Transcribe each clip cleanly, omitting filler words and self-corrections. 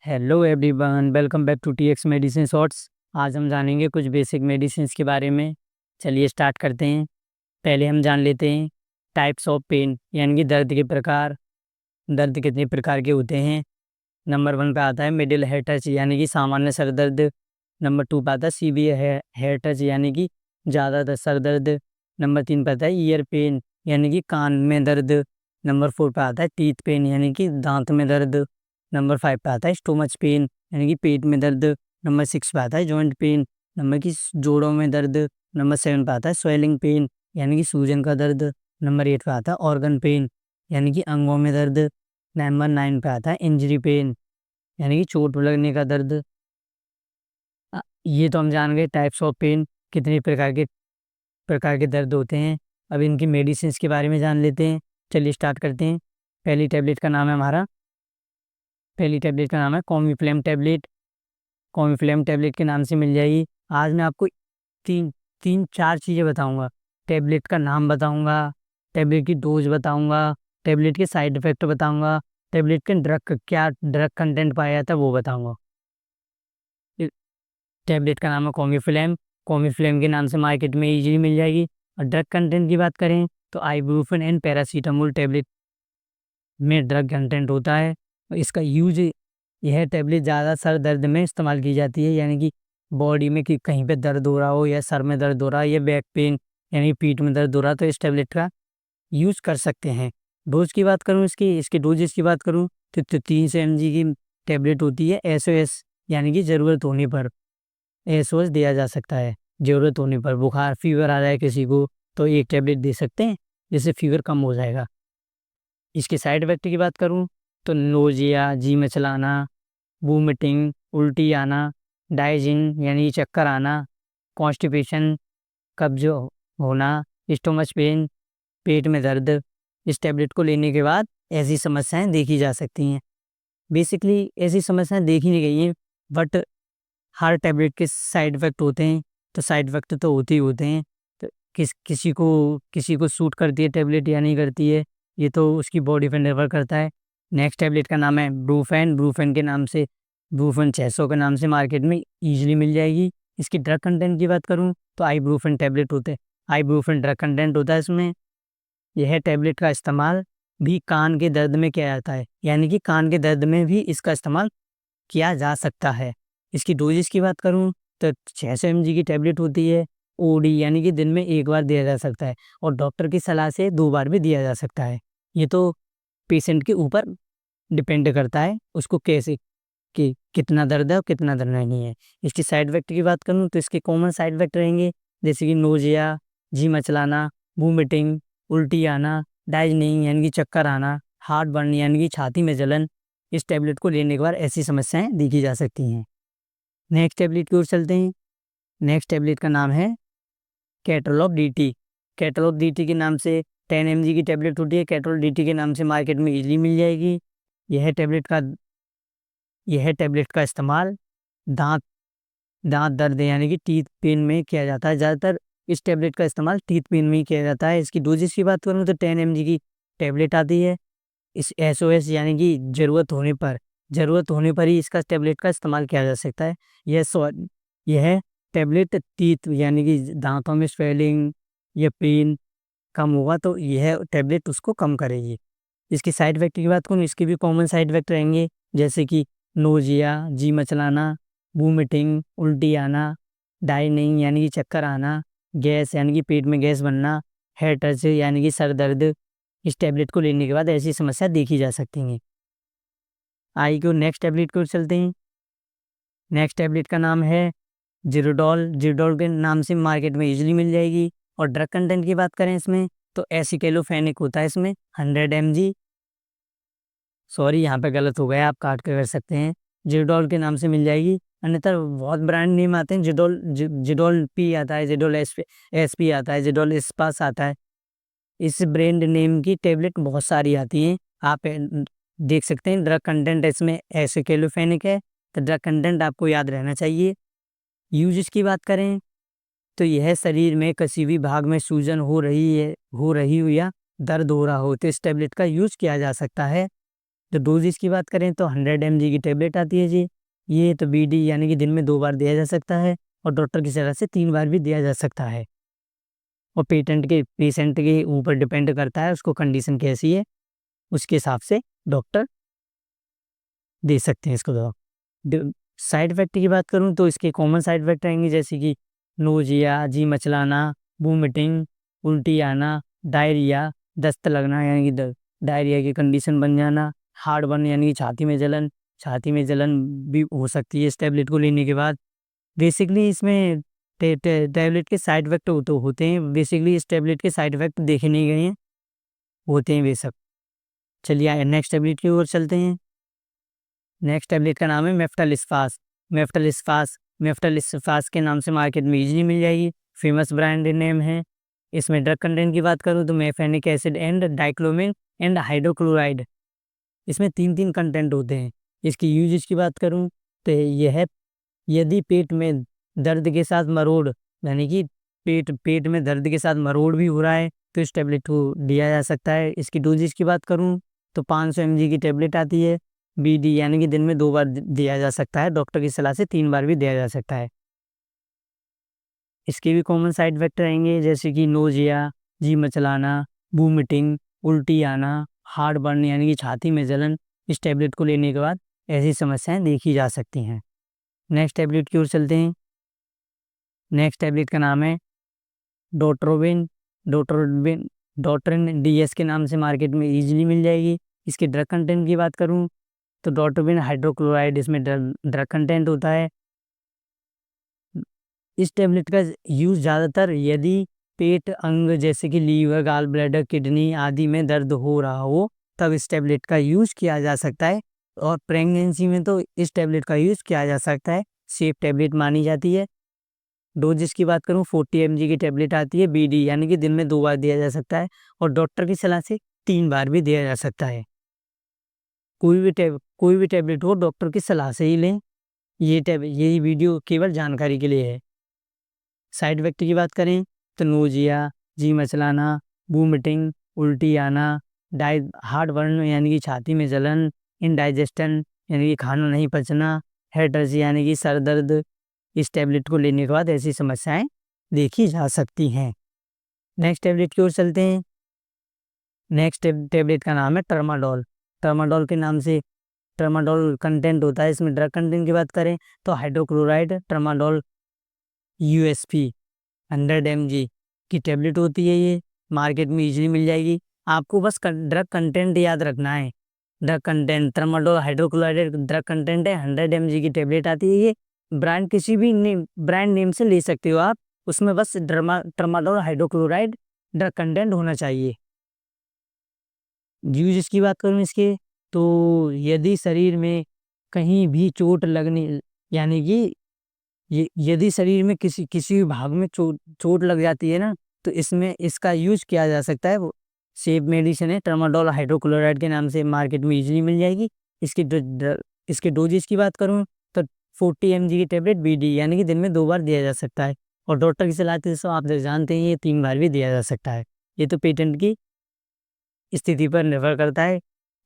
Hello everyone, welcome back to TX medicine shorts. आज हम जानेंगे कुछ बेसिक मेडिसिन के बारे में। चलिए स्टार्ट करते हैं। पहले हम जान लेते हैं टाइप्स ऑफ पेन, यानी कि दर्द के प्रकार। दर्द कितने प्रकार के होते हैं। नंबर 1 पे आता है मिडिल हेड टच, यानी कि सामान्य सर दर्द। नंबर 2 पे आता है सीवियर हेड टच, यानी कि ज़्यादा सर दर्द। नंबर 3 पे आता है ईयर पेन, यानी कि कान में दर्द। नंबर 4 पे आता है टीथ पेन, यानी कि दांत में दर्द। नंबर 5 पे आता है स्टोमच पेन, यानी कि पेट में दर्द। नंबर 6 पे आता है जॉइंट पेन, नंबर की जोड़ों में दर्द। नंबर 7 पे आता है स्वेलिंग पेन, यानी कि सूजन का दर्द। नंबर 8 पे आता है ऑर्गन पेन, यानी कि अंगों में दर्द। नंबर 9 पे आता है इंजरी पेन, यानी कि चोट लगने का दर्द। ये तो हम जान गए टाइप्स ऑफ पेन, कितने प्रकार के दर्द होते हैं। अब इनकी मेडिसिन के बारे में जान लेते हैं। चलिए स्टार्ट करते हैं। पहली टैबलेट का नाम है हमारा पहली टैबलेट का नाम है कॉमिफ्लेम टैबलेट। कॉमिफ्लेम टैबलेट के नाम से मिल जाएगी। आज मैं आपको तीन तीन चार चीज़ें बताऊंगा। टैबलेट का नाम बताऊंगा, टैबलेट की डोज बताऊंगा, टैबलेट के साइड इफेक्ट बताऊंगा, टैबलेट के क्या ड्रग कंटेंट पाया जाता है वो बताऊंगा। टैबलेट का नाम है कॉमिफ्लेम। कॉमिफ्लेम के नाम से मार्केट में इजीली मिल जाएगी। और ड्रग कंटेंट की बात करें तो आइबुप्रोफेन एंड पैरासीटामोल टैबलेट में ड्रग कंटेंट होता है। और इसका यूज, यह टैबलेट ज़्यादा सर दर्द में इस्तेमाल की जाती है, यानी कि बॉडी में कि कहीं पे दर्द हो रहा हो, या सर में दर्द हो रहा है, या बैक पेन यानी पीठ में दर्द हो रहा है, तो इस टैबलेट का यूज कर सकते हैं। डोज की बात करूँ, इसके डोजेस की बात करूँ तो 300 mg की टैबलेट होती है। एसओएस यानी कि ज़रूरत होने पर एसओएस दिया जा सकता है। ज़रूरत होने पर बुखार फीवर आ जाए किसी को तो एक टैबलेट दे सकते हैं, जिससे फीवर कम हो जाएगा। इसके साइड इफेक्ट की बात करूँ तो नोजिया, जी मचलाना, वोमिटिंग, उल्टी आना, डाइजिंग यानी चक्कर आना, कॉन्स्टिपेशन, कब्ज होना, स्टोमच पेन, पेट में दर्द। इस टैबलेट को लेने के बाद ऐसी समस्याएं देखी जा सकती हैं। बेसिकली ऐसी समस्याएं देखी नहीं गई हैं, बट हर टैबलेट के साइड इफ़ेक्ट होते हैं। तो साइड इफ़ेक्ट तो होते ही होते हैं। तो किसी को सूट करती है टैबलेट या नहीं करती है, ये तो उसकी बॉडी पर निर्भर करता है। नेक्स्ट टैबलेट का नाम है ब्रूफेन। ब्रूफेन के नाम से, ब्रूफेन 600 के नाम से मार्केट में ईजिली मिल जाएगी। इसकी ड्रग कंटेंट की बात करूँ तो आइबुप्रोफेन टैबलेट होते हैं। आइबुप्रोफेन ड्रग कंटेंट होता है इसमें। यह टैबलेट का इस्तेमाल भी कान के दर्द में किया जाता है, यानी कि कान के दर्द में भी इसका इस्तेमाल किया जा सकता है। इसकी डोजेस की बात करूँ तो 600 mg की टैबलेट होती है। ओडी यानी कि दिन में एक बार दिया जा सकता है, और डॉक्टर की सलाह से 2 बार भी दिया जा सकता है। ये तो पेशेंट के ऊपर डिपेंड करता है, उसको कैसे कि कितना दर्द है और कितना दर्द नहीं है। इसकी साइड इफेक्ट की बात करूँ तो इसके कॉमन साइड इफेक्ट रहेंगे, जैसे कि नोजिया, जी मचलाना, वोमिटिंग, उल्टी आना, डाइजनिंग यानी कि चक्कर आना, हार्ट बर्न यानी कि छाती में जलन। इस टैबलेट को लेने के बाद ऐसी समस्याएं देखी जा सकती हैं। नेक्स्ट टैबलेट की ओर चलते हैं। नेक्स्ट टैबलेट का नाम है कैटोलॉप डीटी। कैटोलॉप डीटी के नाम से 10 mg की टैबलेट होती है। कैटोलॉप डीटी के नाम से मार्केट में इजीली मिल जाएगी। यह टैबलेट का यह टैबलेट का इस्तेमाल दांत दांत दर्द यानी कि टीथ पेन में किया जाता है। ज़्यादातर इस टैबलेट का इस्तेमाल टीथ पेन में ही किया जाता है। इसकी डोजेस की बात करूँ तो 10 mg की टैबलेट आती है। इस एसओएस यानी कि ज़रूरत होने पर ही इसका टैबलेट का इस्तेमाल किया जा सकता है। यह टैबलेट टीथ यानी कि दांतों में स्वेलिंग या पेन कम होगा तो यह टैबलेट उसको कम करेगी। इसकी साइड इफेक्ट की बात करूँ, इसके भी कॉमन साइड इफेक्ट रहेंगे, जैसे कि नोजिया, जी मचलाना, वोमिटिंग, उल्टी आना, डाइनिंग यानी कि चक्कर आना, गैस यानी कि पेट में गैस बनना, हेड टच यानी कि सर दर्द। इस टैबलेट को लेने के बाद ऐसी समस्या देखी जा सकती हैं। आई को नेक्स्ट टैबलेट की ओर चलते हैं। नेक्स्ट टैबलेट का नाम है जिरोडॉल। जिरोडॉल के नाम से मार्केट में इजीली मिल जाएगी। और ड्रग कंटेंट की बात करें इसमें तो एसिक्लोफेनिक होता है इसमें 100 mg। सॉरी, यहाँ पे गलत हो गया, आप काट कर सकते हैं। जिरोडॉल के नाम से मिल जाएगी। अन्यथा बहुत ब्रांड नेम आते हैं, जिडोल पी आता है, जिडोल एस पी आता है, जिडोल एस्पास आता है। इस ब्रांड नेम की टैबलेट बहुत सारी आती हैं। आप देख सकते हैं ड्रग कंटेंट इसमें एसिक्लोफेनिक है, तो ड्रग कंटेंट आपको याद रहना चाहिए। यूज की बात करें तो यह शरीर में किसी भी भाग में सूजन हो रही हो या दर्द हो रहा हो तो इस टैबलेट का यूज किया जा सकता है। तो डोजेज की बात करें तो 100 mg की टेबलेट आती है जी। ये तो BD यानी कि दिन में 2 बार दिया जा सकता है और डॉक्टर की सलाह से 3 बार भी दिया जा सकता है। और पेशेंट के ऊपर डिपेंड करता है उसको कंडीशन कैसी है, उसके हिसाब से डॉक्टर दे सकते हैं इसको दवा। साइड इफ़ेक्ट की बात करूँ तो इसके कॉमन साइड इफ़ेक्ट रहेंगे जैसे कि नोज़िया, जी मचलाना, वोमिटिंग, उल्टी आना, डायरिया, दस्त लगना यानी कि डायरिया की कंडीशन बन जाना, हार्टबर्न यानी कि छाती में जलन भी हो सकती है इस टैबलेट को लेने के बाद। बेसिकली इसमें टैबलेट के साइड इफ़ेक्ट तो होते हैं, बेसिकली इस टैबलेट के साइड इफ़ेक्ट देखे नहीं गए हैं, होते हैं बेशक। चलिए नेक्स्ट टैबलेट की ओर चलते हैं। नेक्स्ट टैबलेट का नाम है मेफ्टालिस्पास। मेफ्टालिस्पास के नाम से मार्केट में इजीली मिल जाएगी, फेमस ब्रांड नेम है। इसमें ड्रग कंटेंट की बात करूँ तो mefenamic acid and dicyclomine and hydrochloride, इसमें 3 कंटेंट होते हैं। इसकी यूजेज की बात करूँ तो यह है, यदि पेट में दर्द के साथ मरोड़ यानी कि पेट में दर्द के साथ मरोड़ भी हो रहा है तो इस टैबलेट को दिया जा सकता है। इसकी डोजेज की बात करूँ तो 500 mg की टैबलेट आती है। BD यानी कि दिन में 2 बार दिया जा सकता है, डॉक्टर की सलाह से 3 बार भी दिया जा सकता है। इसके भी कॉमन साइड इफ़ेक्ट रहेंगे जैसे कि नोज़िया, जी मचलाना, वोमिटिंग, उल्टी आना, हार्टबर्न यानी कि छाती में जलन। इस टैबलेट को लेने के बाद ऐसी समस्याएं देखी जा सकती हैं। नेक्स्ट टैबलेट की ओर चलते हैं। नेक्स्ट टैबलेट का नाम है डोट्रोबिन। डोट्रोबिन डोट्रिन DS के नाम से मार्केट में इजीली मिल जाएगी। इसके ड्रग कंटेंट की बात करूँ तो डोट्रोबिन हाइड्रोक्लोराइड इसमें ड्रग कंटेंट होता है। इस टैबलेट का यूज़ ज़्यादातर यदि पेट अंग जैसे कि लीवर, गॉल ब्लैडर, किडनी आदि में दर्द हो रहा हो तब इस टैबलेट का यूज़ किया जा सकता है। और प्रेगनेंसी में तो इस टैबलेट का यूज़ किया जा सकता है, सेफ टैबलेट मानी जाती है। डोजेस की बात करूँ 40 mg की टैबलेट आती है। BD यानी कि दिन में 2 बार दिया जा सकता है और डॉक्टर की सलाह से 3 बार भी दिया जा सकता है। कोई भी टैबलेट हो डॉक्टर की सलाह से ही लें। यही वीडियो केवल जानकारी के लिए है। साइड इफ़ेक्ट की बात करें तो नोज़िया, जी मचलाना, वोमिटिंग, उल्टी आना, हार्टबर्न यानी कि छाती में जलन, इंडाइजेशन यानी कि खाना नहीं पचना, हेडेक यानी कि सर दर्द। इस टैबलेट को लेने के बाद ऐसी समस्याएं देखी जा सकती हैं। नेक्स्ट टैबलेट की ओर चलते हैं। नेक्स्ट टैबलेट का नाम है ट्रामाडोल। ट्रामाडोल के नाम से ट्रामाडोल कंटेंट होता है। इसमें ड्रग कंटेंट की बात करें तो हाइड्रोक्लोराइड ट्रामाडोल USP 100 mg की टैबलेट होती है। ये मार्केट में इजीली मिल जाएगी। आपको बस ड्रग कंटेंट याद रखना है। Drug content tramadol hydrochloride drug content है, 100 mg की टैबलेट आती है। ये ब्रांड किसी भी ब्रांड नेम से ले सकते हो आप, उसमें बस ट्रामाडोल हाइड्रोक्लोराइड ड्रग कंटेंट होना चाहिए। यूज की बात करूँ इसके तो यदि शरीर में कहीं भी चोट लगने यानी कि यदि शरीर में किसी भी भाग में चोट लग जाती है ना तो इसमें इसका यूज किया जा सकता है। वो सेफ मेडिसिन है, ट्रामाडोल हाइड्रोक्लोराइड के नाम से मार्केट में इजीली मिल जाएगी। इसके डोजेज की बात करूँ तो 40 mg की टैबलेट BD यानी कि दिन में 2 बार दिया जा सकता है और डॉक्टर की सलाह से आप जानते हैं ये 3 बार भी दिया जा सकता है। ये तो पेशेंट की स्थिति पर निर्भर करता है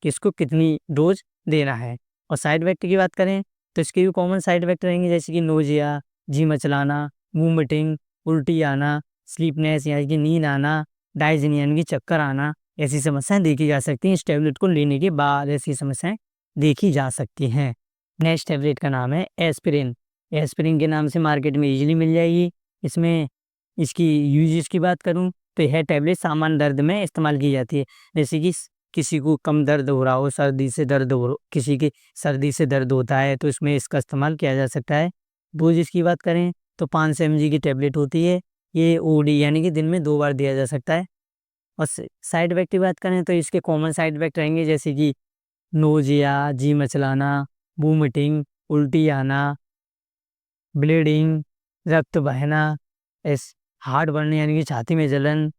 कि इसको कितनी डोज देना है। और साइड इफ़ेक्ट की बात करें तो इसके भी कॉमन साइड इफ़ेक्ट रहेंगे जैसे कि नोज़िया, जी मचलाना, वोमिटिंग, उल्टी आना, स्लीपनेस यानी कि नींद आना, डायजेनिया यानी कि चक्कर आना। ऐसी समस्याएं देखी जा सकती हैं। इस टैबलेट को लेने के बाद ऐसी समस्याएं देखी जा सकती हैं। नेक्स्ट टैबलेट का नाम है एस्पिरिन। एस्पिरिन के नाम से मार्केट में इजीली मिल जाएगी। इसमें इसकी यूजेस की बात करूं तो यह टैबलेट सामान्य दर्द में इस्तेमाल की जाती है। जैसे कि किसी को कम दर्द हो रहा हो, किसी की सर्दी से दर्द होता है तो इसमें इसका इस्तेमाल किया जा सकता है। डोजेस की बात करें तो 500 mg की टैबलेट होती है। ये OD यानी कि दिन में 2 बार दिया जा सकता है। और साइड इफेक्ट की बात करें तो इसके कॉमन साइड इफेक्ट रहेंगे जैसे कि नोज़िया, जी मचलाना, वोमिटिंग, उल्टी आना, ब्लीडिंग, रक्त बहना, एस हार्ट बर्न यानी कि छाती में जलन।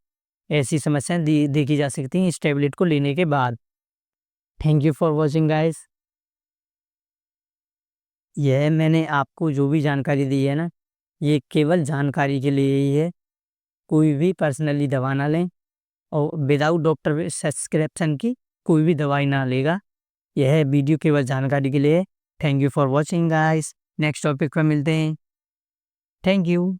ऐसी समस्याएं देखी जा सकती हैं इस टैबलेट को लेने के बाद। Thank you for watching guys. यह मैंने आपको जो भी जानकारी दी है ना, ये केवल जानकारी के लिए ही है। कोई भी पर्सनली दवा ना लें और विदाउट डॉक्टर सब्सक्रिप्शन की कोई भी दवाई ना लेगा। यह वीडियो केवल जानकारी के लिए। Thank you for watching guys. Next topic पर मिलते हैं। Thank you.